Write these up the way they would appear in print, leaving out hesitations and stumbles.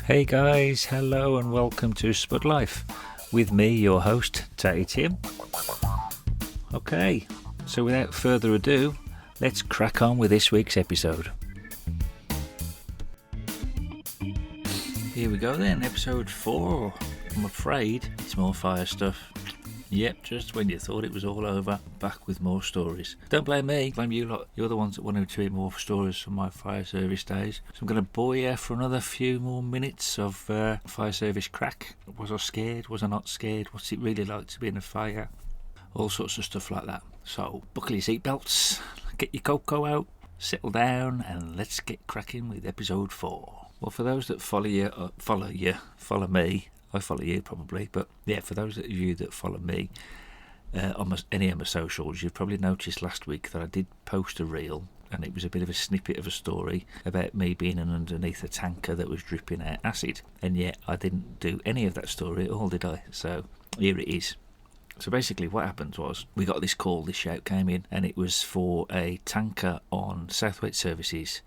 Hey guys, hello and welcome to Spud Life with me, your host, Tatty Tim. Okay, so without further ado, let's crack on with this week's episode. Here we go then, episode 4. I'm afraid it's more fire stuff. Yep, just when you thought it was all over, back with more stories. Don't blame me, blame you lot. You're the ones that wanted to hear more stories from my fire service days. So I'm going to bore you for another few more minutes of fire service crack. Was I scared? Was I not scared? What's it really like to be in a fire? All sorts of stuff like that. So buckle your seatbelts, get your cocoa out, settle down, and let's get cracking with episode 4. Well, for those that follow me, I follow you probably, but yeah, for those of you that follow me on any of my socials, you've probably noticed last week that I did post a reel, and it was a bit of a snippet of a story about me being underneath a tanker that was dripping out acid, and yet I didn't do any of that story at all, did I? So here it is. So basically what happened was we got this call, this shout came in, and it was for a tanker on Southwest Services,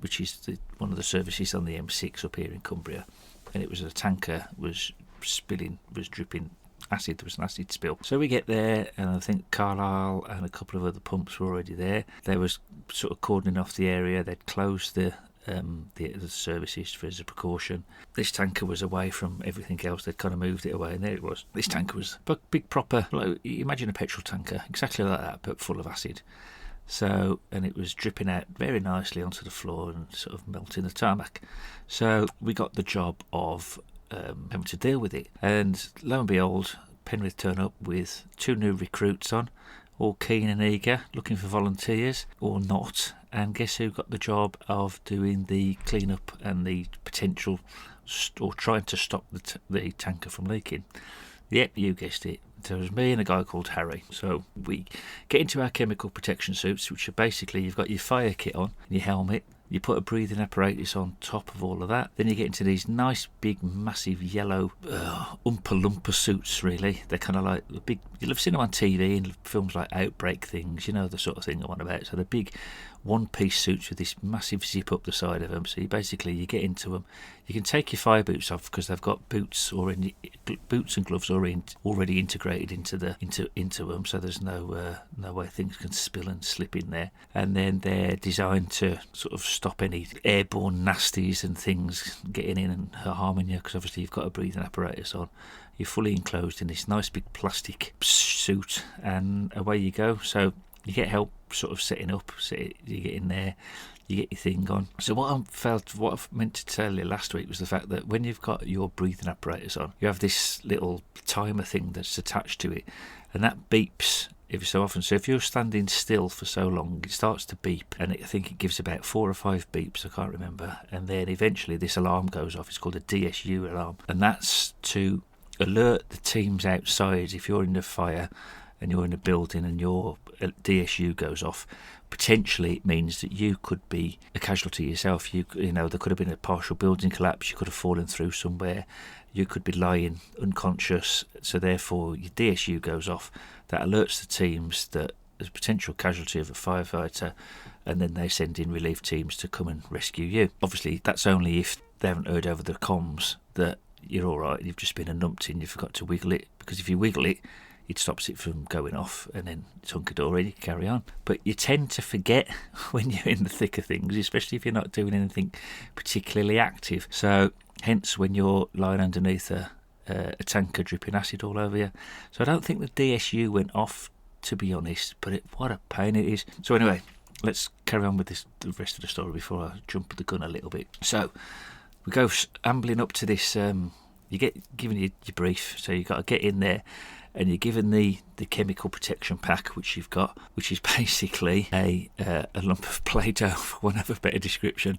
which is one of the services on the M6 up here in Cumbria. And it was a tanker was dripping acid. There was an acid spill. So we get there, and I think Carlisle and a couple of other pumps were already there. They was sort of cordoning off the area. They'd closed the services as a precaution. This tanker was away from everything else. They'd kind of moved it away, and there it was. This tanker was big proper, like, imagine a petrol tanker, exactly like that, but full of acid. So, and it was dripping out very nicely onto the floor and sort of melting the tarmac. So we got the job of having to deal with it. And lo and behold, Penrith turn up with 2 new recruits on, all keen and eager, looking for volunteers or not. And guess who got the job of doing the clean-up and the potential, or trying to stop the tanker from leaking? Yep, you guessed it. There was me and a guy called Harry. So we get into our chemical protection suits, which are basically, you've got your fire kit on, your helmet, you put a breathing apparatus on top of all of that. Then you get into these nice, big, massive yellow Oompa Loompa suits, really. They're kind of like the big, you'll have seen them on TV in films like Outbreak things, you know, the sort of thing I want about. So they're big one-piece suits with this massive zip up the side of them. So you get into them. You can take your fire boots off because they've got boots and gloves already integrated into them. So there's no way things can spill and slip in there. And then they're designed to sort of stop any airborne nasties and things getting in and harming you, because obviously you've got a breathing apparatus on. You're fully enclosed in this nice big plastic suit, and away you go. So you get help sort of setting up. So you get in there, you get your thing on. So what I meant to tell you last week was the fact that when you've got your breathing apparatus on, you have this little timer thing that's attached to it, and that beeps every so often. So if you're standing still for so long, it starts to beep, and I think it gives about 4 or 5 beeps, I can't remember, and then eventually this alarm goes off. It's called a DSU alarm, and that's to alert the teams outside. If you're in the fire and you're in a building and your DSU goes off, potentially it means that you could be a casualty yourself. You know, there could have been a partial building collapse, you could have fallen through somewhere, you could be lying unconscious, so therefore your DSU goes off. That alerts the teams that there's a potential casualty of a firefighter, and then they send in relief teams to come and rescue you. Obviously that's only if they haven't heard over the comms that you're alright, you've just been a numpty, you forgot to wiggle it, because if you wiggle it, it stops it from going off, and then it's hunky-dory, you carry on. But you tend to forget when you're in the thick of things, especially if you're not doing anything particularly active. So hence when you're lying underneath a tanker dripping acid all over you. So I don't think the DSU went off, to be honest, but what a pain it is. So anyway, let's carry on with the rest of the story before I jump the gun a little bit. So we go ambling up to this, you get given your brief, so you've got to get in there, and you're given the chemical protection pack, which you've got, which is basically a lump of Play-Doh, for want of a better description.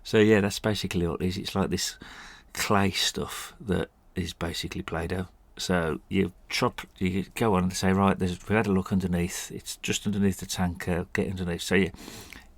So yeah, that's basically what it is. It's like this clay stuff that is basically Play-Doh. So you go on and say, right, we've had a look underneath, it's just underneath the tanker, get underneath. So you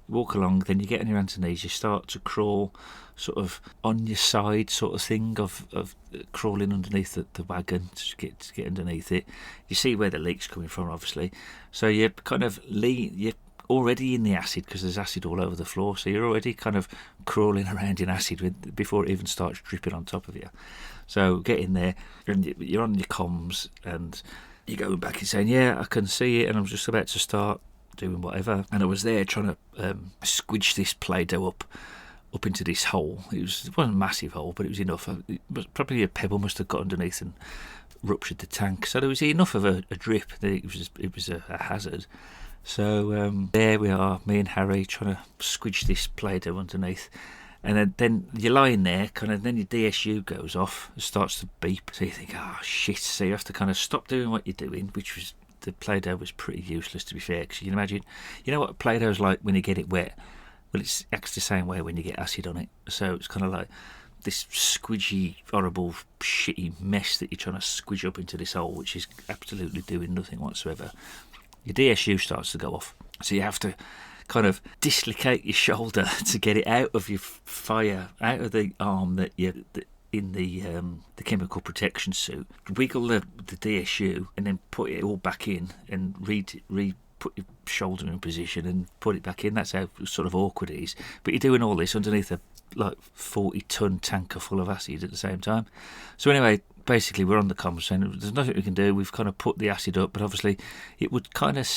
walk along, then you get on your hands and knees, you start to crawl sort of on your side sort of thing of crawling underneath the wagon to get underneath it. You see where the leak's coming from, obviously. So you kind of you're already in the acid because there's acid all over the floor, so you're already kind of crawling around in acid before it even starts dripping on top of you. So get in there, and you're on your comms, and you're going back and saying, yeah, I can see it, and I'm just about to start doing whatever. And I was there trying to squidge this Play-Doh up into this hole. It wasn't a massive hole, but it was enough. Probably a pebble must have got underneath and ruptured the tank. So there was enough of a drip that it was a hazard. So there we are, me and Harry trying to squidge this Play-Doh underneath. And then you're lying there, then your DSU goes off, it starts to beep. So you think, oh shit. So you have to kind of stop doing what you're doing, which was, the Play-Doh was pretty useless, to be fair, because you can imagine, you know what Play-Doh's like when you get it wet? Well, it acts the same way when you get acid on it. So it's kind of like this squidgy, horrible, shitty mess that you're trying to squidge up into this hole, which is absolutely doing nothing whatsoever. Your DSU starts to go off. So you have to kind of dislocate your shoulder to get it out of your fire, out of the arm that you're in the chemical protection suit. Wiggle the DSU and then put it all back in and put your shoulder in position and put it back in. That's how sort of awkward it is. But you're doing all this underneath a 40-ton tanker full of acid at the same time. So anyway, basically we're on the comms saying there's nothing we can do. We've kind of put the acid up, but obviously it would kind of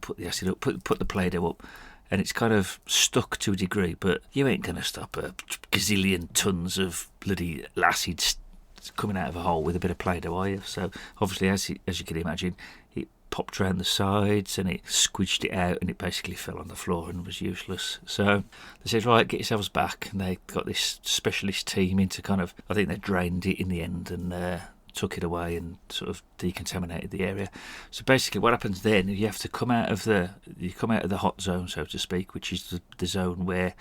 put the acid up, put the Play-Doh up, and it's kind of stuck to a degree. But you ain't going to stop a gazillion tons of bloody acid coming out of a hole with a bit of Play-Doh, are you? So obviously, as you can imagine, it popped around the sides and it squidged it out, and it basically fell on the floor and was useless. So they said, right, get yourselves back, and they got this specialist team in to kind of, I think they drained it in the end and took it away and sort of decontaminated the area. So basically what happens then, you have to come out of the hot zone, so to speak, which is the zone where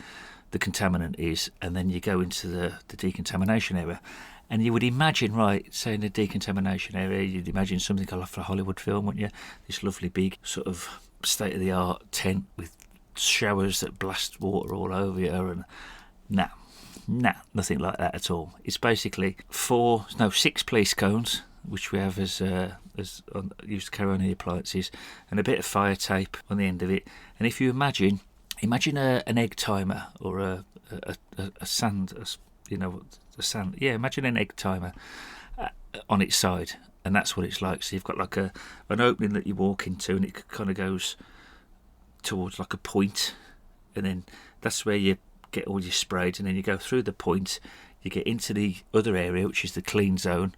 the contaminant is, and then you go into the decontamination area. And you would imagine, right, say in the decontamination area, you'd imagine something like a Hollywood film, wouldn't you? This lovely big sort of state-of-the-art tent with showers that blast water all over you, and Nah, nothing like that at all. It's basically 6 police cones, which we have as used to carry on the appliances, and a bit of fire tape on the end of it. And if you imagine an egg timer or a sand, sand. Yeah, imagine an egg timer on its side, and that's what it's like. So you've got like an opening that you walk into, and it kind of goes towards like a point, and then that's where you get all your sprays, and then you go through the point, you get into the other area, which is the clean zone,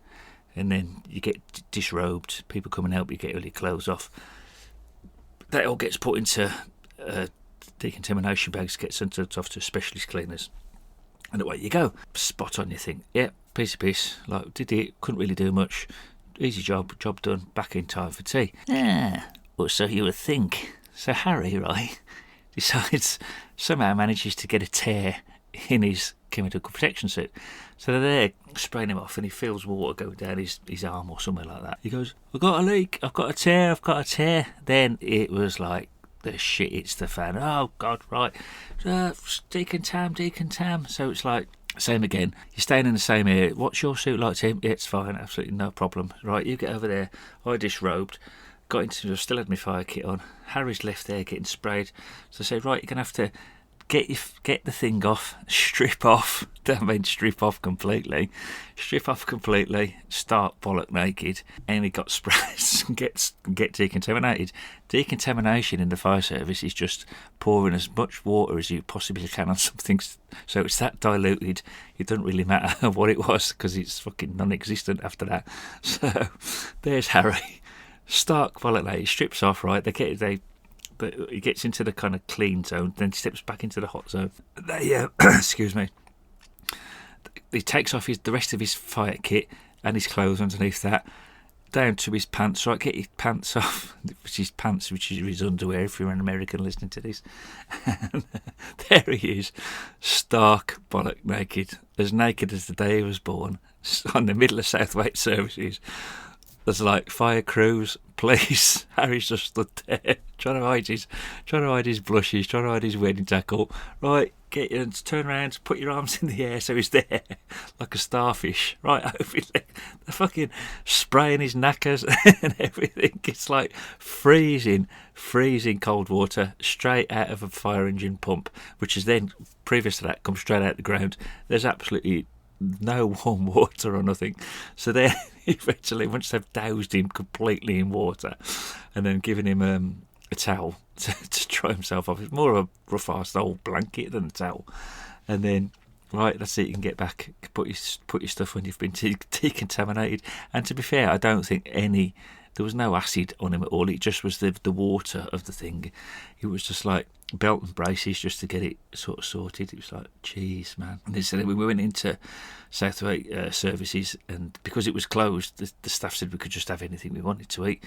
and then you get disrobed. People come and help you get all your clothes off. That all gets put into decontamination bags, gets sent off to specialist cleaners, and away you go. Spot on, you think, yeah, piece of piss, like did it, couldn't really do much, easy job done, back in time for tea. Well, so you would think. So Harry, right, decides, somehow manages to get a tear in his chemical protection suit. So they're there spraying him off, and he feels water going down his arm or something like that. He goes, I've got a leak, I've got a tear. Then it was like the shit hits the fan. Oh God, right, decontam. So it's like, same again, you're staying in the same area. What's your suit like, Tim? Yeah, it's fine, absolutely no problem. Right, you get over there. I disrobed, got into, I still had my fire kit on. Harry's left there getting sprayed. So I say, right, you're going to have to get the thing off, strip off completely, start bollock naked, and he got sprayed and get decontaminated. Decontamination in the fire service is just pouring as much water as you possibly can on something, so it's that diluted, it doesn't really matter what it was, because it's fucking non-existent after that. So there's Harry, stark bollock naked, strips off, right, but he gets into the kind of clean zone, then steps back into the hot zone. Excuse me. He takes off the rest of his fire kit and his clothes underneath that, down to his pants. Right, get his pants off, which is his underwear, if you're an American listening to this. And there he is, stark bollock naked as the day he was born, on the middle of South Wales services. There's like fire crews, police. Harry's just stood there trying to hide his blushes, trying to hide his wedding tackle. Right, get you and turn around, put your arms in the air so he's there, like a starfish, right over his leg. They're fucking spraying his knackers and everything. It's like freezing cold water straight out of a fire engine pump, which is then, previous to that, come straight out the ground. There's absolutely no warm water or nothing. So then, eventually, once they've doused him completely in water and then given him a towel to dry himself off, it's more of a rough-ass old blanket than a towel. And then, right, that's it, you can get back, put your stuff when you've been decontaminated. And to be fair, I don't think there was no acid on him at all. It just was the water of the thing. It was just like belt and braces just to get it sort of sorted. It was like, jeez, man. And they said we went into Southwaite Services, and because it was closed, the staff said we could just have anything we wanted to eat.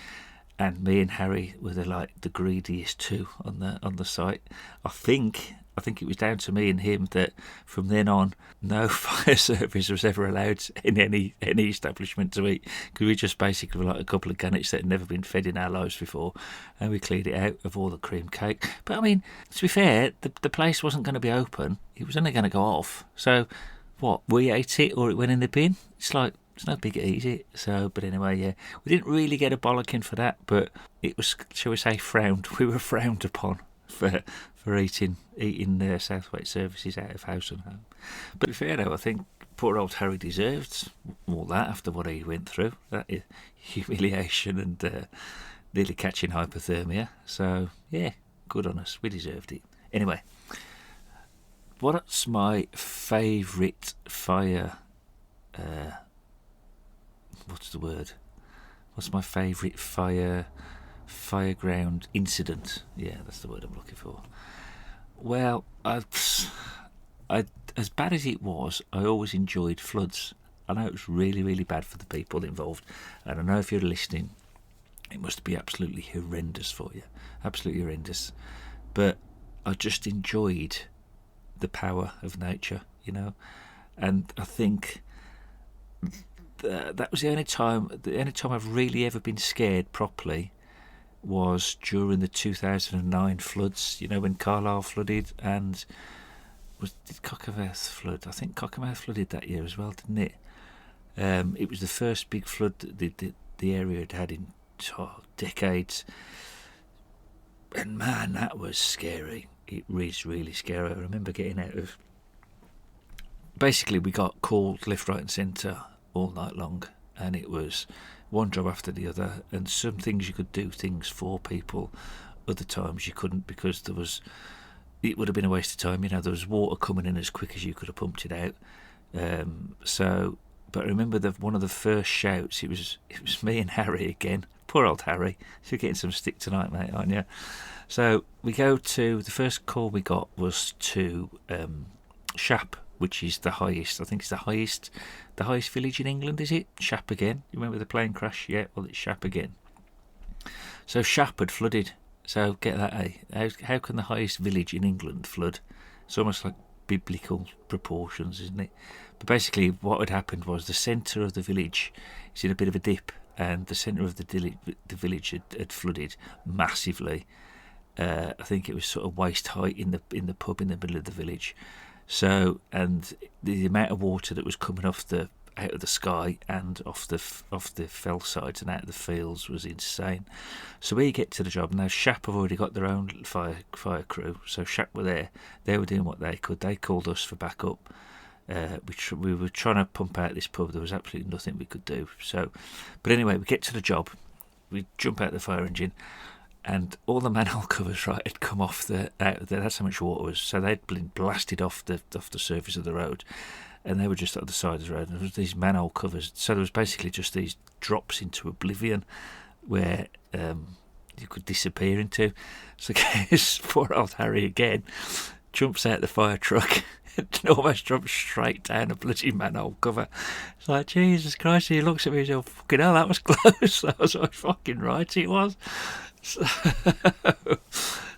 And me and Harry were the greediest two on the site. I think it was down to me and him that from then on, no fire service was ever allowed in any establishment to eat, because we just basically were like a couple of gannets that had never been fed in our lives before, and we cleared it out of all the cream cake. But I mean, to be fair, the place wasn't going to be open. It was only going to go off. So what, we ate it or it went in the bin? It's like, it's no big easy. So, but anyway, yeah, we didn't really get a bollocking for that, but it was, shall we say, frowned. We were frowned upon for eating Southwaite Services out of house and home. But to be fair though, I think poor old Harry deserved all that after what he went through, that humiliation and nearly catching hypothermia. So yeah, good on us, we deserved it. Anyway, what's my favourite fire? What's the word? What's my favourite fireground incident? Yeah, that's the word I'm looking for. Well, I as bad as it was, I always enjoyed floods. I know it was really, really bad for the people involved, and I know if you're listening, it must be absolutely horrendous for you, absolutely horrendous. But I just enjoyed the power of nature, you know, and I think that was the only time I've really ever been scared properly was during the 2009 floods, you know, when Carlisle flooded, and did Cockermouth flood? I think Cockermouth flooded that year as well, didn't it? It was the first big flood that the area had in decades, and man, that was scary. It was really scary. I remember getting out of... Basically, we got called left, right and centre all night long, and it was one job after the other, and some things you could do things for people, other times you couldn't, because it would have been a waste of time, you know, there was water coming in as quick as you could have pumped it out. But I remember one of the first shouts, it was me and Harry again, poor old Harry, you're getting some stick tonight, mate, aren't you? So we go to, the first call we got was to Shap, which is the highest, I think it's the highest village in England, is it? Shap again. You remember the plane crash? Yeah, well, it's Shap again. So Shap had flooded. So get that, eh? How can the highest village in England flood? It's almost like biblical proportions, isn't it? But basically what had happened was the centre of the village is in a bit of a dip, and the centre of the village had flooded massively. I think it was sort of waist height in the pub in the middle of the village. So, and the amount of water that was coming out of the sky and off the fell sides and out of the fields was insane. So we get to the job. Now Shap have already got their own fire crew. So Shap were there. They were doing what they could. They called us for backup. We were trying to pump out this pub. There was absolutely nothing we could do. So, but anyway, we get to the job. We jump out the fire engine. And all the manhole covers, right, had come off that's how much water was. So they'd been blasted off the surface of the road, and they were just at the side of the road. And there was these manhole covers. So there was basically just these drops into oblivion where you could disappear into. So guess poor old Harry again jumps out the fire truck and almost jumps straight down a bloody manhole cover. It's like, Jesus Christ, he looks at me and says, fucking hell, that was close. I was like, fucking right, it was.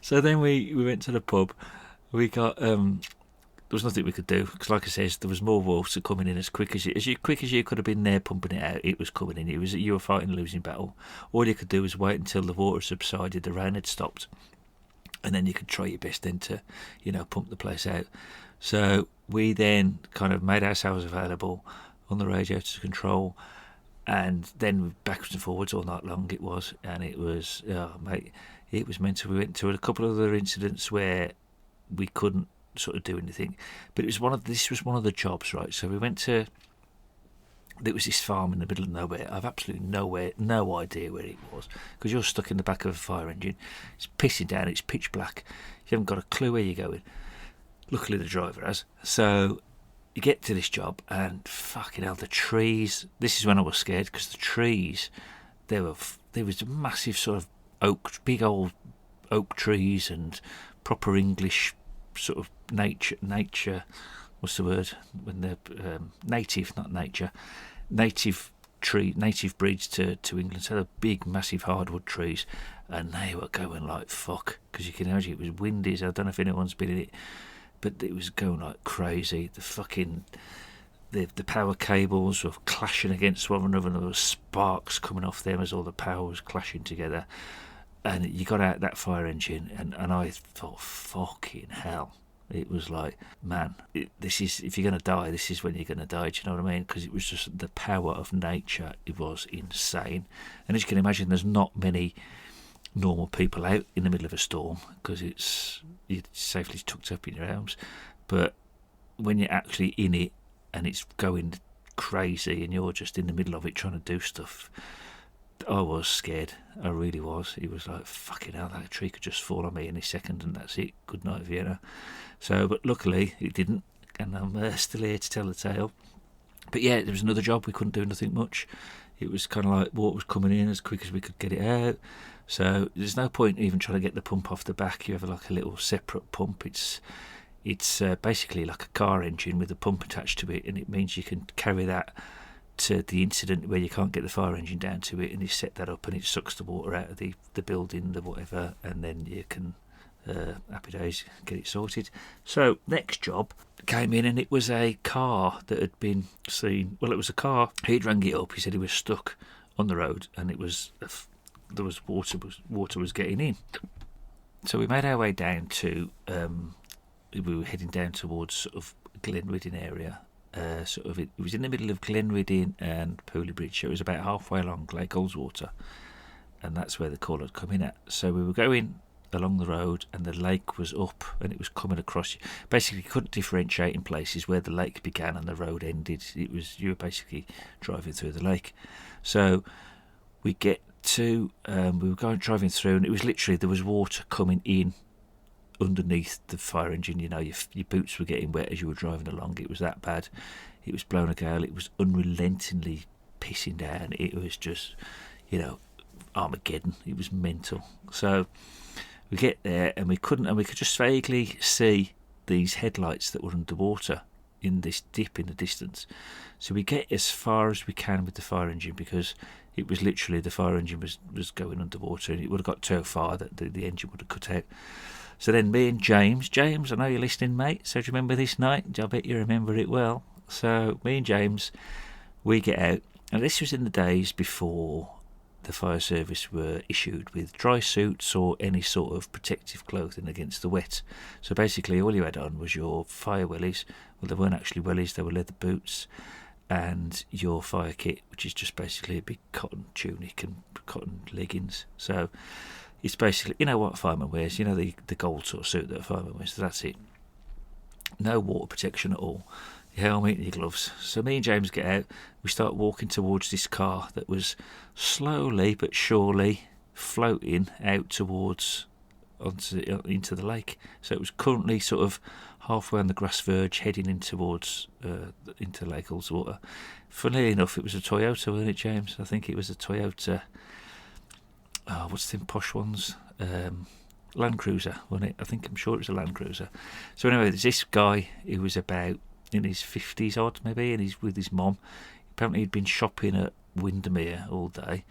So then we went to the pub. We got there was nothing we could do, because like I said, there was more water coming in as quick as you could have been there pumping it out. It was coming in. You were fighting a losing battle. All you could do was wait until the water subsided, the rain had stopped, and then you could try your best then to, pump the place out. So we then kind of made ourselves available on the radio to control, and then backwards and forwards all night long it was, and it was, mate, it was mental. We went to a couple of other incidents where we couldn't sort of do anything, but this was one of the jobs, right? So we went to, there was this farm in the middle of nowhere. I've absolutely no idea where it was, because you're stuck in the back of a fire engine. It's pissing down, it's pitch black. You haven't got a clue where you're going. Luckily the driver has. So you get to this job, and fucking hell, the trees. This is when I was scared, because the trees, there was a massive sort of big old oak trees, and proper English sort of nature. What's the word when they're native, not nature, native breeds to England. So they're big, massive hardwood trees, and they were going like fuck, because you can imagine it was windy. I don't know if anyone's been in it, but it was going like crazy. The power cables were clashing against one another, and there were sparks coming off them as all the power was clashing together. And you got out that fire engine, and I thought, fucking hell. It was like, man, this is, if you're going to die, this is when you're going to die. Do you know what I mean? Because it was just the power of nature. It was insane. And as you can imagine, there's not many normal people out in the middle of a storm, because you're safely tucked up in your arms. But when you're actually in it and it's going crazy and you're just in the middle of it trying to do stuff, I was scared. I really was. It was like, fucking hell, that tree could just fall on me any second, and that's it. Good night, Vienna. So, but luckily it didn't, and I'm still here to tell the tale. But yeah, there was another job. We couldn't do nothing much. It was kind of like water was coming in as quick as we could get it out. So there's no point even trying to get the pump off the back. You have like a little separate pump. It's basically like a car engine with a pump attached to it, and it means you can carry that to the incident where you can't get the fire engine down to it, and you set that up and it sucks the water out of the building, the whatever, and then you can happy days, get it sorted. So next job came in, and it was a car that had been seen. Well, it was a car. He'd rang it up. He said he was stuck on the road, and it was there was water was getting in. So we made our way down to we were heading down towards sort of Glenriddin area. It was in the middle of Glenriddin and Pooley Bridge, so it was about halfway along Lake Ullswater, and that's where the call had come in at. So we were going along the road, and the lake was up, and it was coming across you. Basically, you couldn't differentiate in places where the lake began and the road ended. You were basically driving through the lake. So we get to we were driving through, and it was literally, there was water coming in underneath the fire engine. Your boots were getting wet as you were driving along. It was that bad. It was blowing a gale. It was unrelentingly pissing down. It was just, Armageddon. It was mental. So we get there, and we could just vaguely see these headlights that were underwater in this dip in the distance. So we get as far as we can with the fire engine, because it was literally, the fire engine was going underwater, and it would have got so far that the engine would have cut out. So then me and James, I know you're listening, mate, so do you remember this night? I bet you remember it well. So me and James, we get out, and this was in the days before the fire service were issued with dry suits or any sort of protective clothing against the wet. So basically all you had on was your fire wellies. Well, they weren't actually wellies, they were leather boots, and your fire kit, which is just basically a big cotton tunic and cotton leggings. So it's basically, what a fireman wears, the gold sort of suit that a fireman wears. So that's it. No water protection at all. Your helmet and your gloves. So me and James get out. We start walking towards this car that was slowly but surely floating out towards into the lake. So it was currently sort of halfway on the grass verge, heading in towards into Lake Ullswater. Funnily enough, it was a Toyota, wasn't it, James? I think it was a Toyota. What's the posh ones? Land Cruiser, wasn't it? I'm sure it was a Land Cruiser. So anyway, there's this guy who was about in his 50s odd, maybe, and he's with his mum. Apparently he'd been shopping at Windermere all day,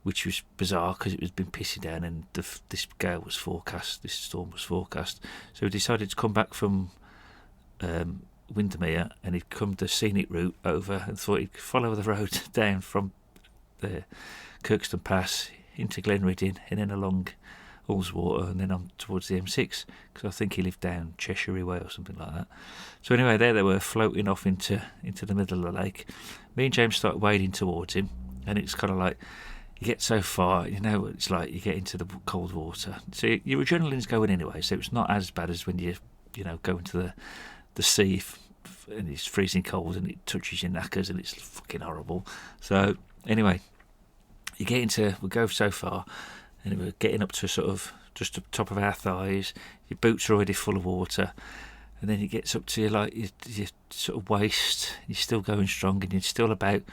which was bizarre because it was been pissing down, and this gale was forecast, this storm was forecast. So he decided to come back from Windermere, and he'd come the scenic route over, and thought he'd follow the road down from the Kirkstone Pass into Glenriddin, and then along Ullswater, and then on towards the M6, because I think he lived down Cheshire way or something like that. So anyway, there they were, floating off into the middle of the lake. Me and James started wading towards him, and it's kind of like, you get so far, it's like you get into the cold water. So your adrenaline's going anyway, so it's not as bad as when you go into the sea and it's freezing cold and it touches your knackers and it's fucking horrible. So anyway, we go so far, and we're getting up to sort of just the top of our thighs. Your boots are already full of water, and then it gets up to your sort of waist. You're still going strong, and you're still about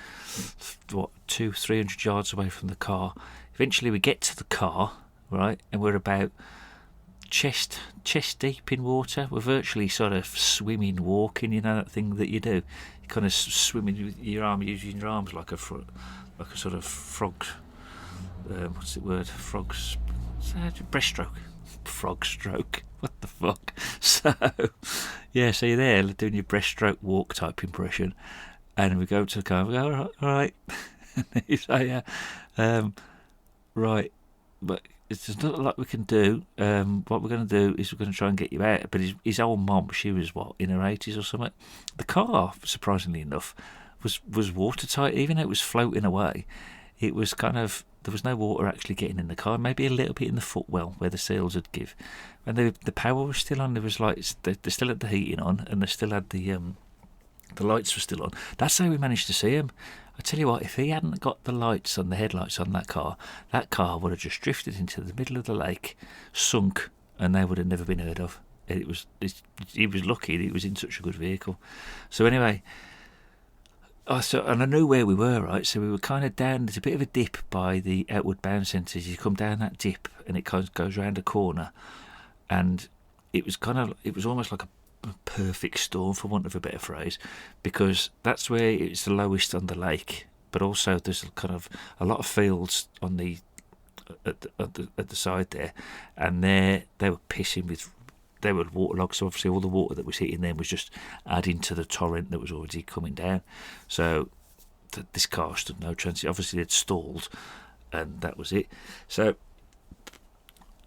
200-300 yards away from the car. Eventually we get to the car, right, and we're about chest deep in water. We're virtually sort of swimming, walking, that thing that you do. You're kind of swimming with your arm, using your arms like a sort of frog. What's the word? Breaststroke. Frog stroke. What the fuck? So you're there doing your breaststroke walk type impression, and we go to the car. We go, all right. And you say, right, but it's not like we can do. What we're going to do is we're going to try and get you out. But his old mum, she was in her 80s or something. The car, surprisingly enough, was watertight. Even though it was floating away, it was there was no water actually getting in the car. Maybe a little bit in the footwell where the seals would give. And the power was still on. There was they still had the heating on, and they still had the lights were still on. That's how we managed to see him. I tell you what, if he hadn't got the headlights on that car would have just drifted into the middle of the lake, sunk, and they would have never been heard of. He was lucky that he was in such a good vehicle. So anyway, and I knew where we were, right? So we were kind of down. There's a bit of a dip by the outward bound centres. You come down that dip, and it kind of goes round a corner, and it was almost like a perfect storm, for want of a better phrase, because that's where it's the lowest on the lake, but also there's kind of a lot of fields on at the side there, and they were they were waterlogged, so obviously all the water that was hitting them was just adding to the torrent that was already coming down. So this car stood no chance. Obviously they'd stalled, and that was it. So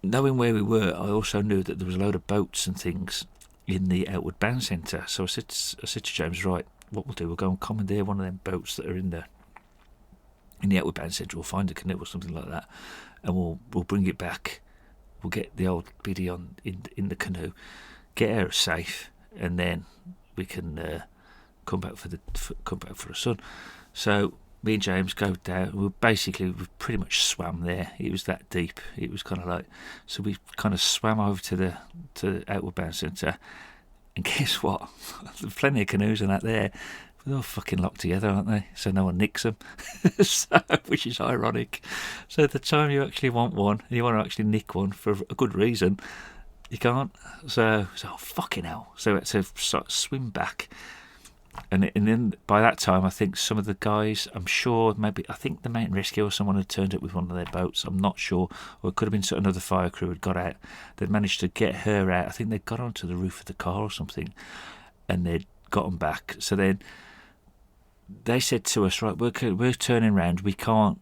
knowing where we were, I also knew that there was a load of boats and things in the outward bound centre. So I said to James, right, what we'll do, we'll go and commandeer one of them boats that are in the outward bound centre. We'll find a canoe or something like that, and we'll bring it back. We'll get the old biddy on in the canoe, get her safe, and then we can come back for the sun. So me and James go down. We pretty much swam there. It was that deep. It was kind of like, so we kind of swam over to the outward bound centre, and guess what? There's plenty of canoes and that there. They're all fucking locked together, aren't they? So no one nicks them, which is ironic. So the time you actually want one, and you want to actually nick one for a good reason, you can't. So fucking hell. So we had to sort of swim back. And then by that time, I think some of the guys, I think the mountain rescue or someone had turned up with one of their boats. I'm not sure. Or it could have been another fire crew had got out. They'd managed to get her out. I think they'd got onto the roof of the car or something, and they'd gotten back. So then they said to us, right, we're turning round. We can't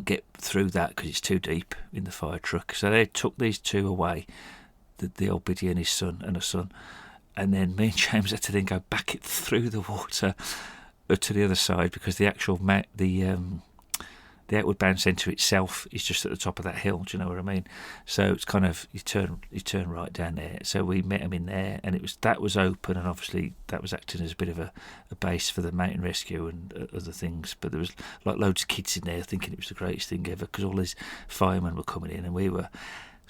get through that because it's too deep in the fire truck. So they took these two away, the old biddy and his son and a son. And then me and James had to then go back through the water to the other side, because the actual the outward bound centre itself is just at the top of that hill. Do you know what I mean? So it's kind of you turn right down there. So we met him in there, and that was open, and obviously that was acting as a bit of a base for the mountain rescue and other things. But there was like loads of kids in there thinking it was the greatest thing ever, because all these firemen were coming in, and we were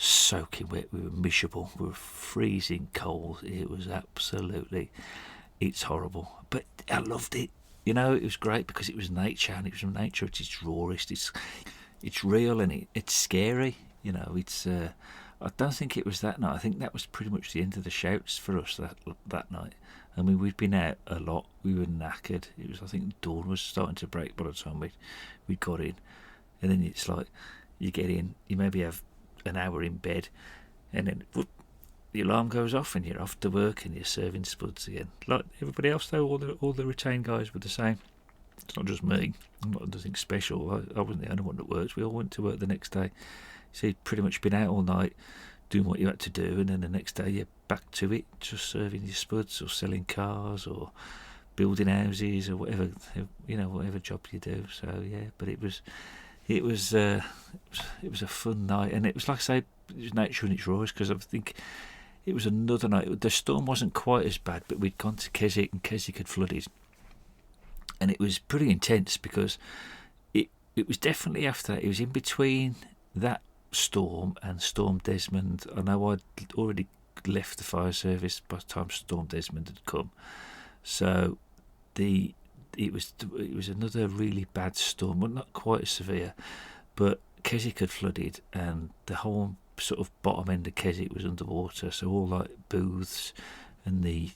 soaking wet. We were miserable. We were freezing cold. It was it's horrible, but I loved it. It was great because it was nature, and it was nature at its rawest. It's real, and it's scary. It's. I don't think it was that night. I think that was pretty much the end of the shouts for us that night. I mean, we'd been out a lot. We were knackered. I think dawn was starting to break by the time we got in, and then it's like you get in, you maybe have an hour in bed, and then whoop, the alarm goes off and you're off to work and you're serving spuds again. Like everybody else though, all the retained guys were the same. It's not just me. I'm not anything special. I wasn't the only one that worked. We all went to work the next day So you'd pretty much been out all night doing what you had to do, and then the next day you're back to it, just serving your spuds or selling cars or building houses or whatever, whatever job you do. So yeah, but it was a fun night, and it was, like I say, it was nature in its rawest, because I think it was another night. The storm wasn't quite as bad, but we'd gone to Keswick, and Keswick had flooded, and it was pretty intense because it was definitely after that. It was in between that storm and Storm Desmond. I know I'd already left the fire service by the time Storm Desmond had come, so it was another really bad storm. Well, not quite as severe, but Keswick had flooded, and the whole sort of bottom end of Keswick was underwater. So all like booths and the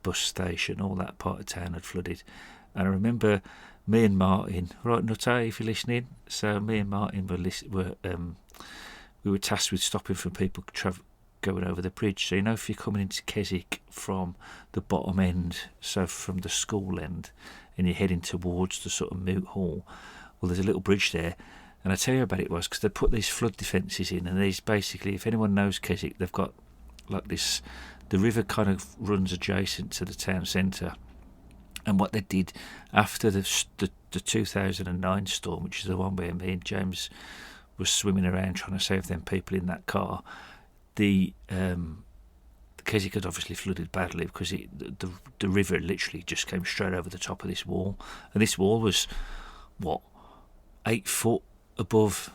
bus station, all that part of town had flooded. And I remember me and Martin, right, Nutter, if you're listening. So me and Martin we were tasked with stopping for people going over the bridge. So if you're coming into Keswick from the bottom end, so from the school end, and you're heading towards the sort of Moot Hall, well, there's a little bridge there. And I tell you about it was because they put these flood defences in, and these basically, if anyone knows Keswick, they've got like this. The river kind of runs adjacent to the town centre. And what they did after the 2009 storm, which is the one where me and James was swimming around trying to save them people in that car, the Keswick had obviously flooded badly because the river literally just came straight over the top of this wall, and this wall was 8 foot above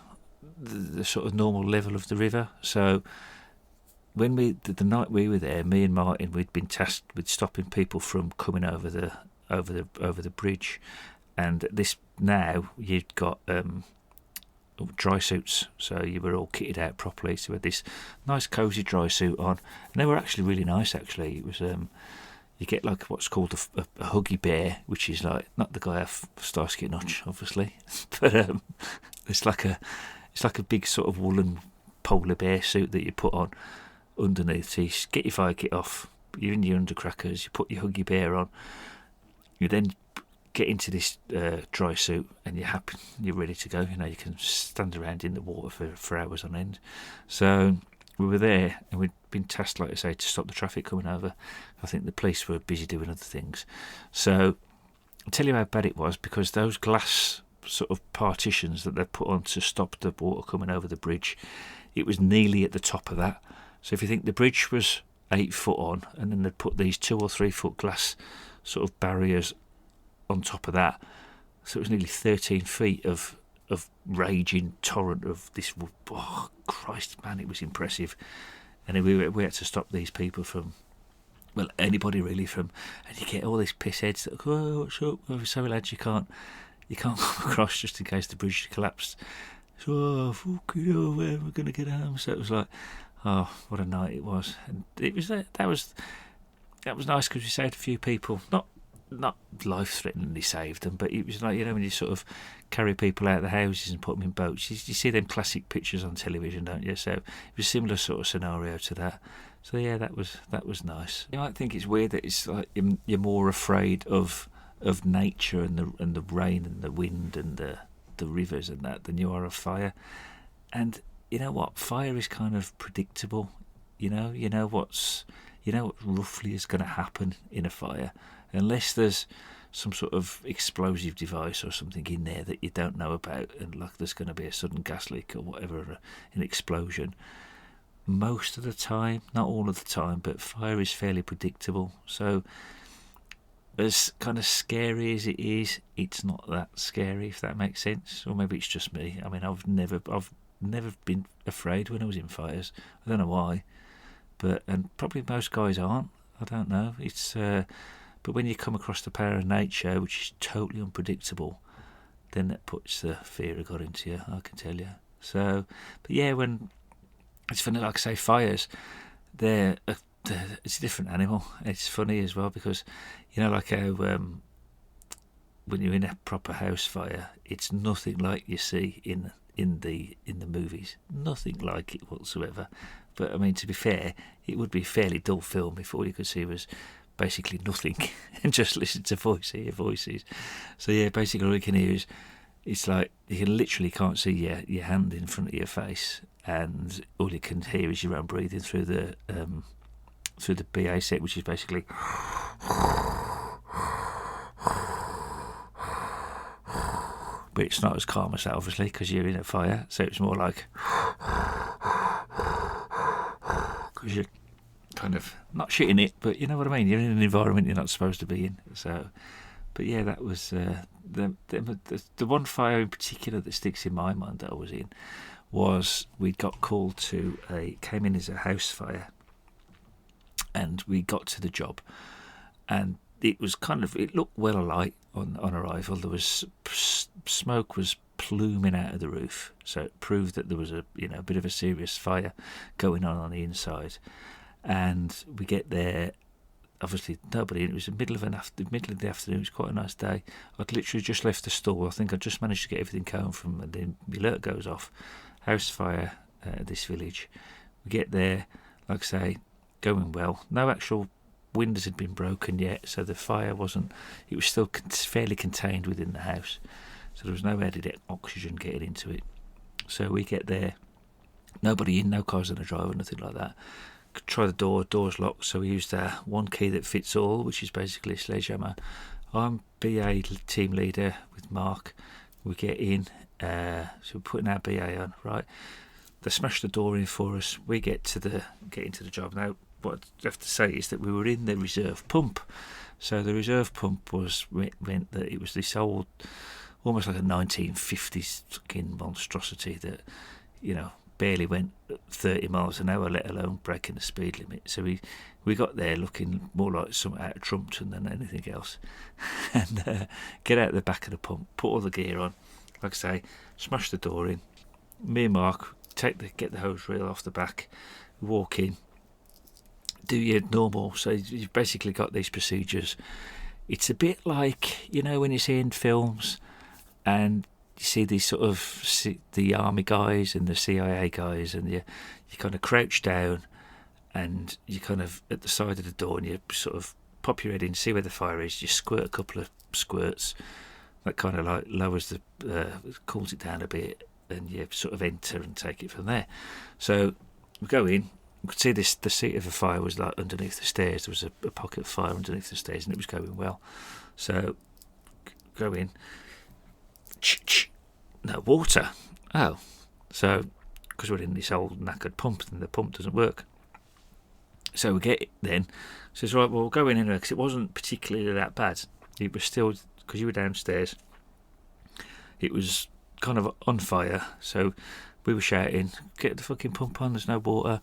the sort of normal level of the river. So when the night we were there, me and Martin, we'd been tasked with stopping people from coming over the bridge, and this now you'd got dry suits, so you were all kitted out properly. So we had this nice cosy dry suit on, and they were actually really nice. Actually, it was you get like what's called a huggy bear, which is like not the guy off Starsky and Hutch, obviously, but it's like a big sort of woolen polar bear suit that you put on underneath. So you get your fire kit off, you're in your undercrackers, you put your huggy bear on, you then get into this dry suit, and you're happy, you're ready to go. You can stand around in the water for hours on end. So we were there, and we'd been tasked, like I say, to stop the traffic coming over. I think the police were busy doing other things. So I'll tell you how bad it was, because those glass sort of partitions that they put on to stop the water coming over the bridge, it was nearly at the top of that. So if you think the bridge was 8 foot on, and then they'd put these 2 or 3 foot glass sort of barriers on top of that, so it was nearly 13 feet of raging torrent of this. Oh Christ, man, it was impressive. And we had to stop these people from, well, anybody really from, and you get all these piss heads that go, oh, what's up? Oh, sorry lads, you can't come across just in case the bridge collapsed. So, oh, fucking hell, where am I going to get home? So it was like, oh, what a night it was. And it was that was nice, because we saved a few people, not life-threateningly saved them, but it was like, when you sort of carry people out of the houses and put them in boats, you see them classic pictures on television, don't you? So it was a similar sort of scenario to that. So yeah, that was nice. You might think it's weird that it's like you're more afraid of nature and the rain and the wind and the rivers and that than you are of fire. And you know what? Fire is kind of predictable. You know what roughly is going to happen in a fire, unless there's some sort of explosive device or something in there that you don't know about, and like there's going to be a sudden gas leak or whatever, an explosion. Most of the time, not all of the time, but fire is fairly predictable. So as kind of scary as it is, it's not that scary, if that makes sense. Or maybe it's just me. I mean, I've never been afraid when I was in fires. I don't know why, and probably most guys aren't. I don't know. It's but when you come across the power of nature, which is totally unpredictable, then that puts the fear of God into you, I can tell you. So, but yeah, when it's funny, like I say, fires, it's a different animal. It's funny as well, because like how when you're in a proper house fire, it's nothing like you see in the movies. Nothing like it whatsoever. But I mean, to be fair, it would be a fairly dull film if all you could see was basically nothing and just listen to hear voices. So yeah, basically all you can hear is it's like you literally can't see your hand in front of your face, and all you can hear is your own breathing through the BA set, which is basically but it's not as calm as that, obviously, because you're in a fire, so it's more like because you're kind of not shitting it, but you know what I mean, you're in an environment you're not supposed to be in. So but yeah, that was the one fire in particular that sticks in my mind that I was in was we got called to came in as a house fire, and we got to the job, and it was it looked well alight on arrival. There was smoke was pluming out of the roof, so it proved that there was a bit of a serious fire going on the inside. And we get there, obviously nobody. It was the middle of the afternoon. It was quite a nice day. I'd literally just left the store. I think I just managed to get everything home from, and then the alert goes off. House fire at this village. We get there, like I say, going well. No actual windows had been broken yet, so the fire wasn't. It was still fairly contained within the house, so there was no added oxygen getting into it. So we get there, nobody in, no cars on the drive or nothing like that. Try the door's locked, so we used one key that fits all, which is basically a sledgehammer. I'm BA team leader with Mark. We get in, so we're putting our BA on, right? They smash the door in for us. We get into the job. Now, what I have to say is that we were in the reserve pump. So the reserve pump meant that it was this old, almost like a 1950s fucking monstrosity that, barely went 30 miles an hour, let alone breaking the speed limit. So we got there looking more like something out of Trumpton than anything else. And get out the back of the pump, put all the gear on, like I say, smash the door in. Me and Mark get the hose reel off the back, walk in, do your normal. So you've basically got these procedures. It's a bit like, when you see in films and you see these sort of the army guys and the CIA guys, and you kind of crouch down and you kind of at the side of the door, and you sort of pop your head in, see where the fire is, you squirt a couple of squirts, that kind of like lowers cools it down a bit, and you sort of enter and take it from there. So we go in, we could see the seat of the fire was like underneath the stairs. There was a pocket of fire underneath the stairs, and it was going well. So go in. No water. Oh, so because we're in this old knackered pump, and the pump doesn't work. So we get it then. Says, right, well, we'll go in anyway, because it wasn't particularly that bad. It was still, because you were downstairs, it was kind of on fire. So we were shouting, get the fucking pump on, there's no water.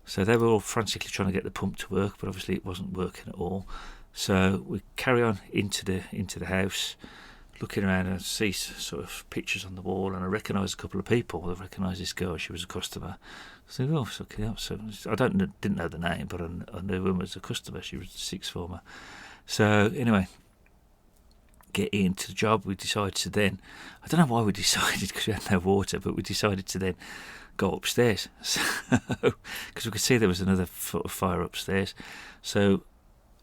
So they were all frantically trying to get the pump to work, but obviously it wasn't working at all. So we carry on into the house, looking around, and I see sort of pictures on the wall, and I recognise a couple of people. I recognise this girl, she was a customer. I think, oh, fucking hell. So I didn't know the name, but I knew her as a customer. She was a sixth former. So anyway, get into the job. We decided to then, I don't know why we decided, because we had no water, but we decided to then go upstairs. So because we could see there was another foot of fire upstairs. So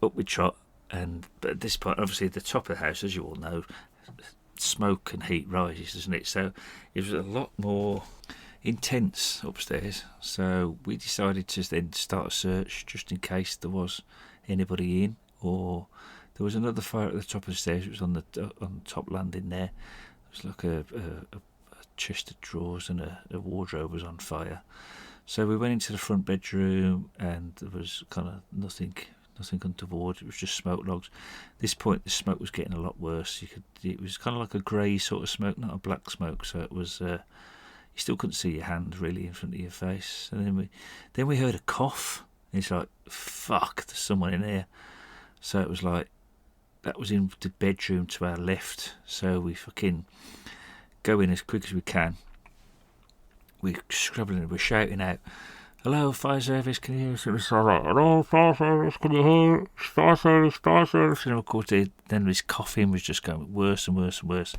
up we trot, but at this point, obviously at the top of the house, as you all know, smoke and heat rises, doesn't it? So it was a lot more intense upstairs. So we decided to then start a search just in case there was anybody in, or there was another fire at the top of the stairs. It was on the top landing there. It was like a chest of drawers, and a wardrobe was on fire. So we went into the front bedroom, and there was kind of nothing untoward. It was just smoke logs. At this point, the smoke was getting a lot worse. It was kind of like a grey sort of smoke, not a black smoke. So it was. You still couldn't see your hand really in front of your face. And then we heard a cough. And it's like, fuck, there's someone in here. So it was like, that was in the bedroom to our left. So we fucking go in as quick as we can. We're scrabbling, we're shouting out, hello, fire service, can you hear us? And it's all like, hello, fire service, can you hear us? Fire service, fire service. And of course, then this coughing was just going worse and worse and worse.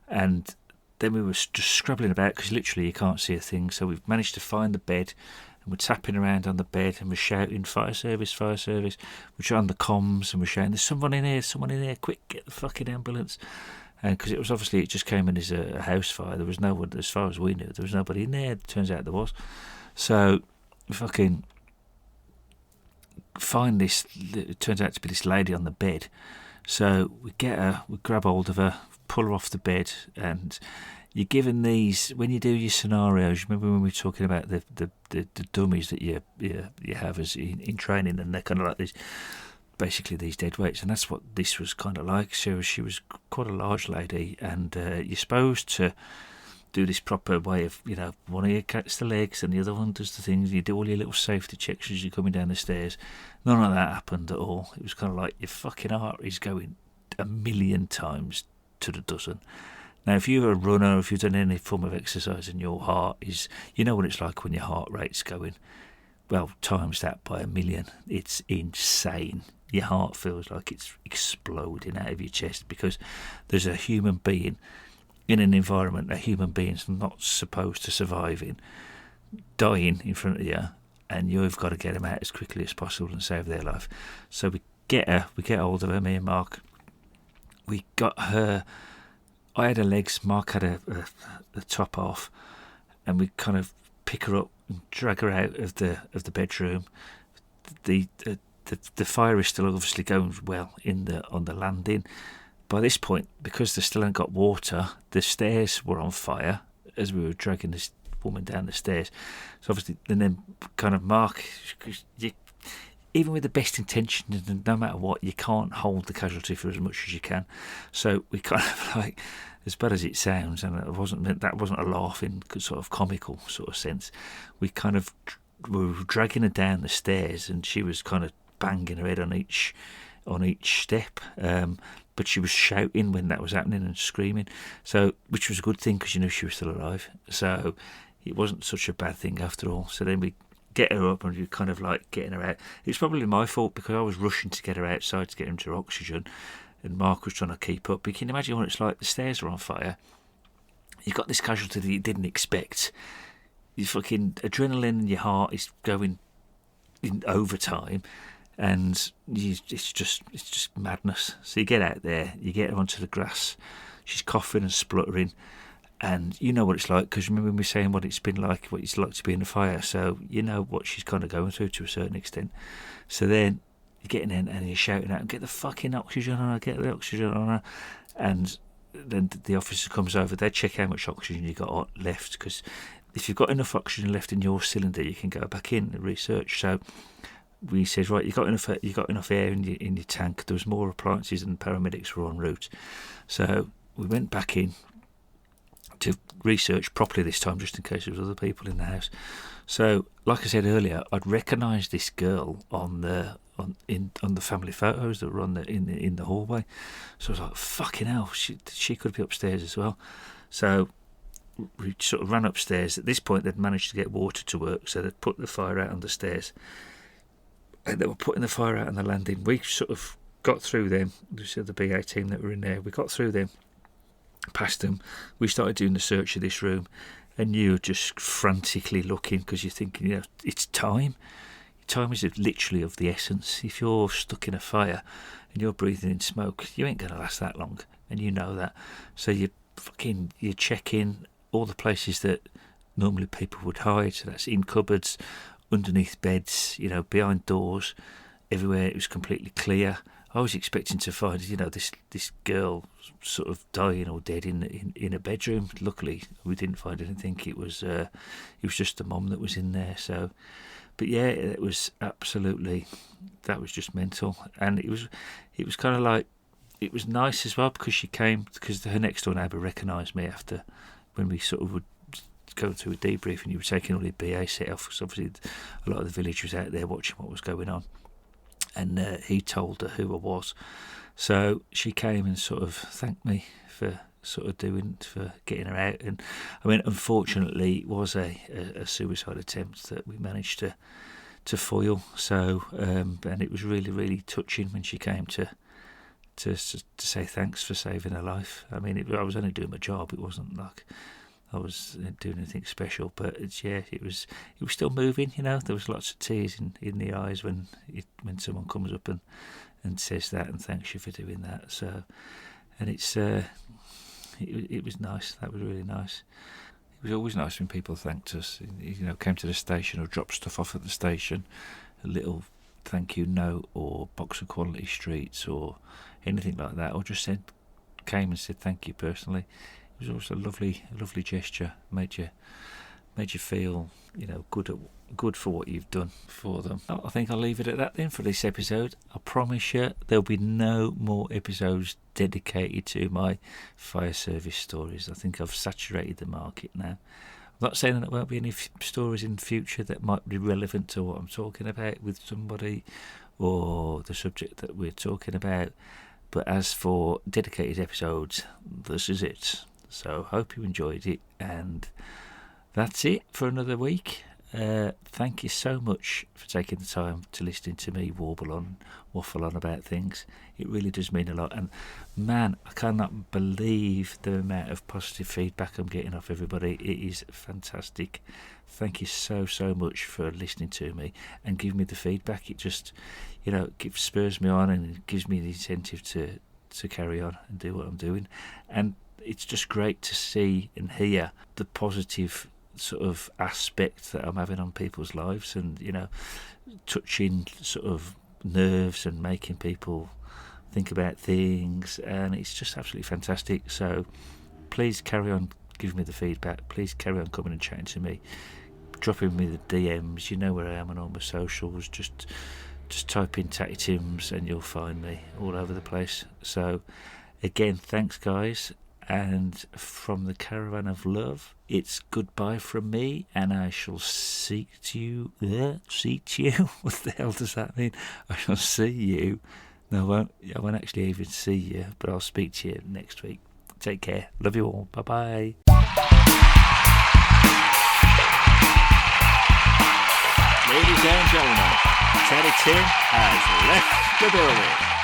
And then we were just scrabbling about, because literally you can't see a thing. So we've managed to find the bed, and we're tapping around on the bed, and we're shouting, fire service, fire service. We're on the comms, and we're shouting, there's someone in here, quick, get the fucking ambulance. And because it just came in as a house fire. There was no one, as far as we knew, there was nobody in there. It turns out there was. So we fucking find this. It turns out to be this lady on the bed. So we get her, we grab hold of her, pull her off the bed, and you're given these when you do your scenarios. Remember when we were talking about the dummies that you have as in training, and they're kind of like these, basically these dead weights, and that's what this was kind of like. So she was quite a large lady, and you're supposed to do this proper way of, one of you cuts the legs and the other one does the things. You do all your little safety checks as you're coming down the stairs. None of that happened at all. It was kind of like your fucking heart is going a million times to the dozen. Now, if you're a runner, if you've done any form of exercise and your heart is, you know what it's like when your heart rate's going, well, times that by a million. It's insane. Your heart feels like it's exploding out of your chest because there's a human being in an environment a human being's not supposed to survive in, dying in front of you, and you've got to get them out as quickly as possible and save their life. So we get hold of her, me and Mark. We got her. I had her legs, Mark had the top off, and we kind of pick her up and drag her out of the bedroom. The fire is still obviously going well on the landing. By this point, because they still hadn't got water, the stairs were on fire as we were dragging this woman down the stairs. So obviously, and then kind of Mark, even with the best intentions, and no matter what, you can't hold the casualty for as much as you can. So we kind of like, as bad as it sounds, and that wasn't a laugh in sort of comical sort of sense. We were dragging her down the stairs, and she was kind of banging her head on each step. But she was shouting when that was happening and screaming, so which was a good thing because you knew she was still alive. So it wasn't such a bad thing after all. So then we get her up and we kind of like getting her out. It's probably my fault because I was rushing to get her outside to get into oxygen, and Mark was trying to keep up. But you can imagine what it's like. The stairs are on fire. You've got this casualty that you didn't expect. Your fucking adrenaline in your heart is going in overtime. And it's just madness. So you get out there, you get her onto the grass. She's coughing and spluttering, and you know what it's like because remember me saying what it's been like, what it's like to be in a fire. So you know what she's kind of going through to a certain extent. So then you're getting in and you're shouting out, "Get the fucking oxygen on her! Get the oxygen on her!" And then the officer comes over. They check how much oxygen you got left because if you've got enough oxygen left in your cylinder, you can go back in and research. So we said, right, you got enough air in your tank. There was more appliances and paramedics were en route. So we went back in to research properly this time, just in case there was other people in the house. So, like I said earlier, I'd recognised this girl on the family photos that were in the hallway. So I was like, fucking hell, she could be upstairs as well. So we sort of ran upstairs. At this point, they'd managed to get water to work, so they'd put the fire out on the stairs. And they were putting the fire out on the landing. We sort of got through them. We said the BA team that were in there. We got through them, past them. We started doing the search of this room, and you were just frantically looking because you're thinking, it's time. Time is literally of the essence. If you're stuck in a fire and you're breathing in smoke, you ain't going to last that long, and you know that. So you're checking all the places that normally people would hide. So that's in cupboards, underneath beds, behind doors, everywhere. It was completely clear. I was expecting to find, this girl sort of dying or dead in a bedroom. Luckily, we didn't find anything. It was just the mum that was in there. So, but yeah, it was absolutely, that was just mental. And it was kind of like, it was nice as well because because her next door neighbour recognised me after when we sort of would go through a debrief and you were taking all your BA set off because obviously a lot of the village was out there watching what was going on, and he told her who I was. So she came and sort of thanked me for for getting her out. And I mean, unfortunately it was a suicide attempt that we managed to foil. So and it was really, really touching when she came to say thanks for saving her life. I mean, I was only doing my job. It wasn't like I was doing anything special, but it was still moving. There was lots of tears in the eyes when someone comes up and says that and thanks you for doing that. So, and it's it was nice. That was really nice. It was always nice when people thanked us, came to the station or dropped stuff off at the station, a little thank you note or box of Quality Streets or anything like that, or just came and said thank you personally. It was always a lovely gesture. Made you feel, good for what you've done for them. I think I'll leave it at that then for this episode. I promise you there'll be no more episodes dedicated to my fire service stories. I think I've saturated the market now. I'm not saying that there won't be any stories in the future that might be relevant to what I'm talking about with somebody or the subject that we're talking about. But as for dedicated episodes, this is it. So hope you enjoyed it, and that's it for another week. Thank you so much for taking the time to listen to me waffle on about things. It really does mean a lot, and man, I cannot believe the amount of positive feedback I'm getting off everybody. It is fantastic. Thank you so much for listening to me and giving me the feedback. It just spurs me on and gives me the incentive to carry on and do what I'm doing. And it's just great to see and hear the positive sort of aspect that I'm having on people's lives, and touching sort of nerves and making people think about things, and it's just absolutely fantastic. So please carry on giving me the feedback. Please carry on coming and chatting to me, dropping me the DMs. You know where I am on all my socials. Just type in Tatty Timms and you'll find me all over the place. So again, thanks guys. And from the Caravan of Love, it's goodbye from me, and I shall see you. What the hell does that mean? I shall see you. No, I won't actually even see you, but I'll speak to you next week. Take care. Love you all. Bye-bye. Ladies and gentlemen, Tatty Tim has left the building.